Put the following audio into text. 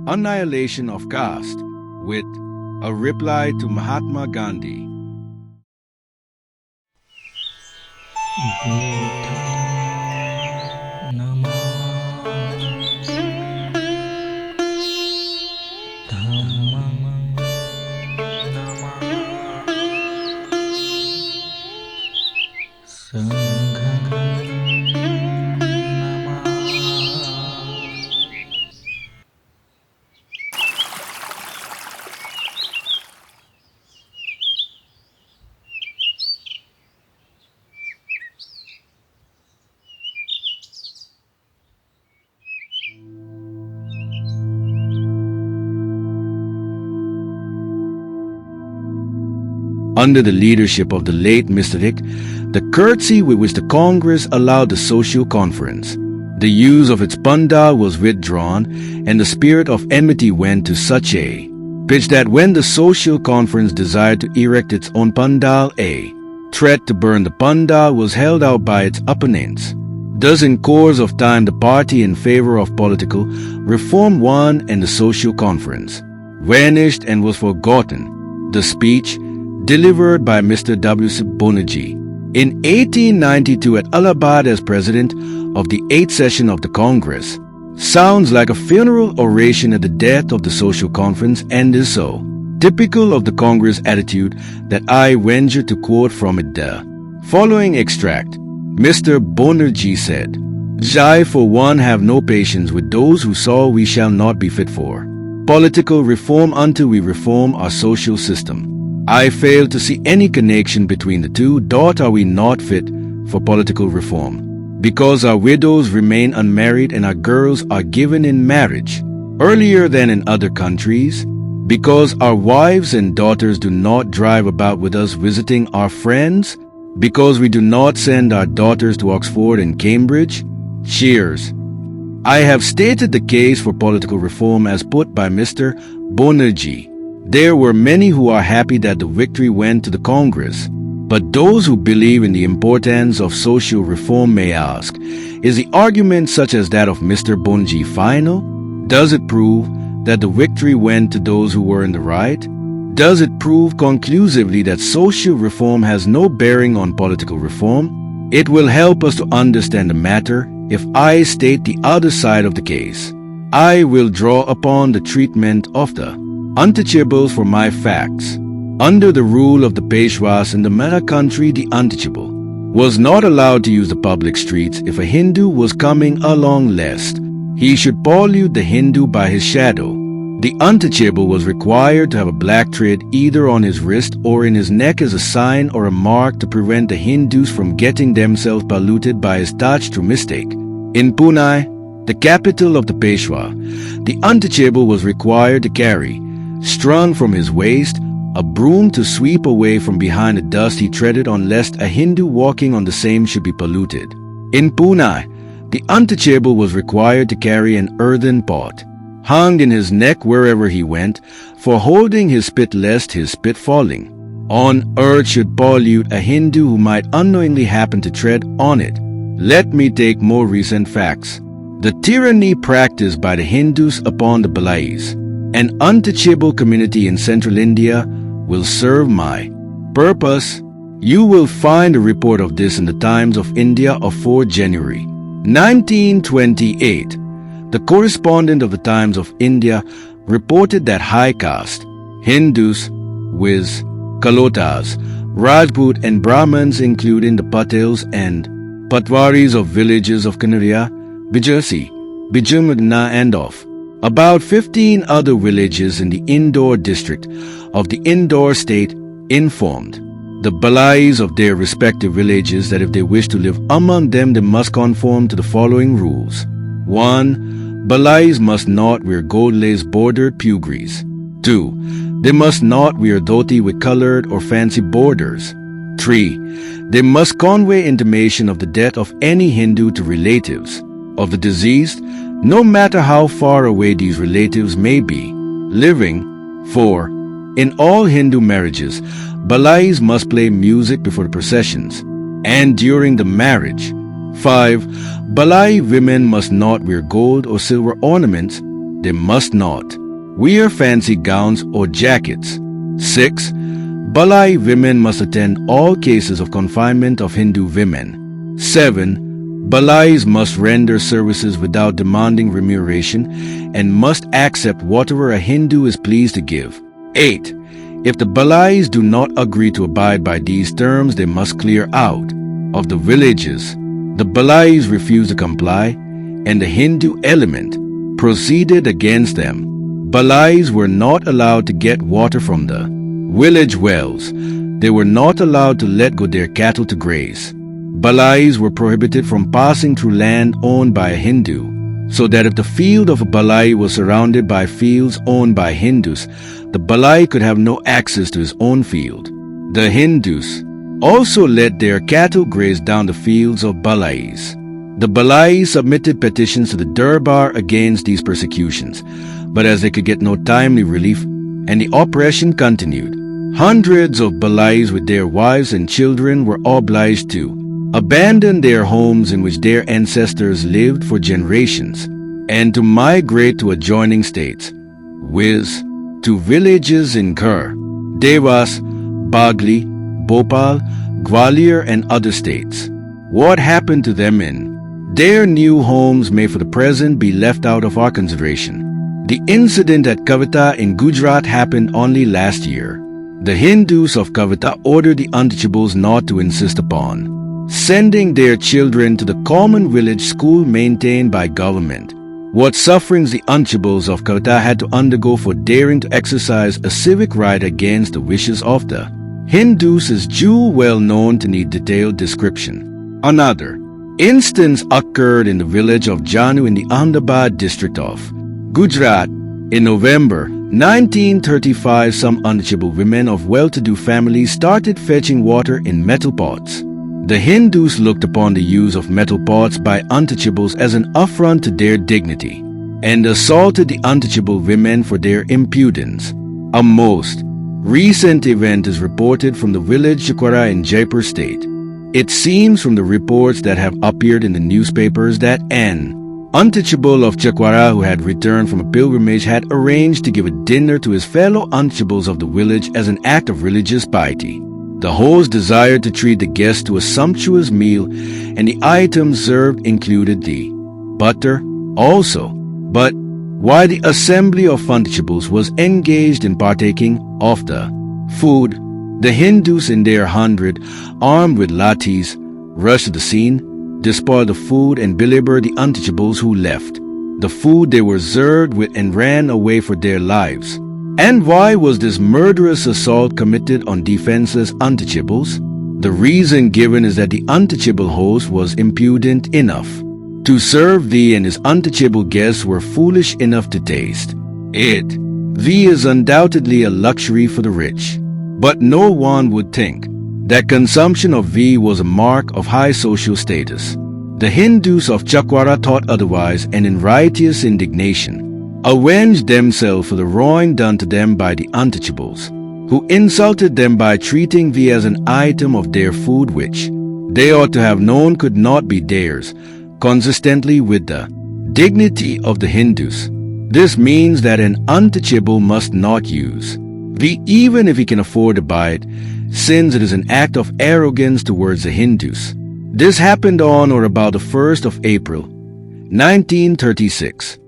Annihilation of Caste, with a reply to Mahatma Gandhi. Under the leadership of the late Mr. Dick, the courtesy with which the Congress allowed the social conference, the use of its pandal was withdrawn, and the spirit of enmity went to such a pitch that when the social conference desired to erect its own pandal, a threat to burn the pandal was held out by its opponents. Thus, in course of time, the party in favor of political reform won, and the social conference vanished and was forgotten. The speech delivered by Mr. W.C. Banerjee in 1892 at Allahabad as president of the 8th session of the Congress sounds like a funeral oration at the death of the social conference, and is so typical of the Congress attitude that I venture to quote from it the following extract. Mr. Banerjee said, "I for one have no patience with those who saw we shall not be fit for political reform until we reform our social system. I fail to see any connection between the two. Are we not fit for political reform because our widows remain unmarried and our girls are given in marriage earlier than in other countries? Because our wives and daughters do not drive about with us visiting our friends? Because we do not send our daughters to Oxford and Cambridge? Cheers." I have stated the case for political reform as put by Mr. Banerjee. There were many who are happy that the victory went to the Congress. But those who believe in the importance of social reform may ask, is the argument such as that of Mr. Banerjee final? Does it prove that the victory went to those who were in the right? Does it prove conclusively that social reform has no bearing on political reform? It will help us to understand the matter if I state the other side of the case. I will draw upon the treatment of the untouchables for my facts. Under the rule of the Peshwas in the Mara country, the untouchable was not allowed to use the public streets if a Hindu was coming along, lest he should pollute the Hindu by his shadow. The untouchable was required to have a black thread either on his wrist or in his neck as a sign or a mark to prevent the Hindus from getting themselves polluted by his touch through mistake. In Pune, the capital of the Peshwa, the untouchable was required to carry, strung from his waist, a broom to sweep away from behind the dust he treaded on, lest a Hindu walking on the same should be polluted. In Pune, the untouchable was required to carry an earthen pot, hung in his neck wherever he went, for holding his spit lest his spit falling on earth should pollute a Hindu who might unknowingly happen to tread on it. Let me take more recent facts. The tyranny practiced by the Hindus upon the Balais, an untouchable community in central India, will serve my purpose. You will find a report of this in the Times of India of 4 January 1928. The correspondent of the Times of India reported that high caste Hindus, viz. Kalotas, Rajput and Brahmins, including the Patels and Patwaris of villages of Kanaria, Bijasi, Bijumudna and of about 15 other villages in the Indore district of the Indore state, informed the Balais of their respective villages that if they wish to live among them, they must conform to the following rules. 1. Balais must not wear gold-lace bordered pugrees. 2. They must not wear dhoti with colored or fancy borders. 3. They must convey intimation of the death of any Hindu to relatives of the deceased, no matter how far away these relatives may be, living. 4. In all Hindu marriages, Balais must play music before the processions and during the marriage. 5. Balai women must not wear gold or silver ornaments, They must not wear fancy gowns or jackets. 6. Balai women must attend all cases of confinement of Hindu women. 7. Balais must render services without demanding remuneration and must accept whatever a Hindu is pleased to give. 8. If the Balais do not agree to abide by these terms, they must clear out of the villages. The Balais refused to comply, and the Hindu element proceeded against them. Balais were not allowed to get water from the village wells. They were not allowed to let go their cattle to graze. Balais were prohibited from passing through land owned by a Hindu, so that if the field of a Balai was surrounded by fields owned by Hindus, the Balai could have no access to his own field. The Hindus also let their cattle graze down the fields of Balais. The Balais submitted petitions to the Durbar against these persecutions, but as they could get no timely relief, and the oppression continued, hundreds of Balais with their wives and children were obliged to abandon their homes in which their ancestors lived for generations, and to migrate to adjoining states, viz., to villages in Khar, Devas, Bagli, Bhopal, Gwalior, and other states. What happened to them in their new homes may for the present be left out of our consideration. The incident at Kavita in Gujarat happened only last year. The Hindus of Kavita ordered the untouchables not to insist upon sending their children to the common village school maintained by government. What sufferings the untouchables of Kavita had to undergo for daring to exercise a civic right against the wishes of the Hindus is too well known to need detailed description. Another instance occurred in the village of Janu in the Ahmedabad district of Gujarat. In November 1935, some untouchable women of well-to-do families started fetching water in metal pots. The Hindus looked upon the use of metal pots by untouchables as an affront to their dignity and assaulted the untouchable women for their impudence. A most recent event is reported from the village Chakwara in Jaipur State. It seems from the reports that have appeared in the newspapers that an untouchable of Chakwara who had returned from a pilgrimage had arranged to give a dinner to his fellow untouchables of the village as an act of religious piety. The host desired to treat the guests to a sumptuous meal, and the items served included the butter also. But while the assembly of untouchables was engaged in partaking of the food, the Hindus in their 100, armed with lathis, rushed to the scene, despoiled the food, and belabored the untouchables who left the food they were served with and ran away for their lives. And why was this murderous assault committed on defenseless untouchables? The reason given is that the untouchable host was impudent enough to serve thee, and his untouchable guests were foolish enough to taste it. Thee is undoubtedly a luxury for the rich, but no one would think that consumption of ghee was a mark of high social status. The Hindus of Chakwara thought otherwise, and in riotous indignation avenged themselves for the wrong done to them by the untouchables, who insulted them by treating thee as an item of their food which they ought to have known could not be theirs, consistently with the dignity of the Hindus. This means that an untouchable must not use ghee even if he can afford to buy it, since it is an act of arrogance towards the Hindus. This happened on or about the 1st of April, 1936.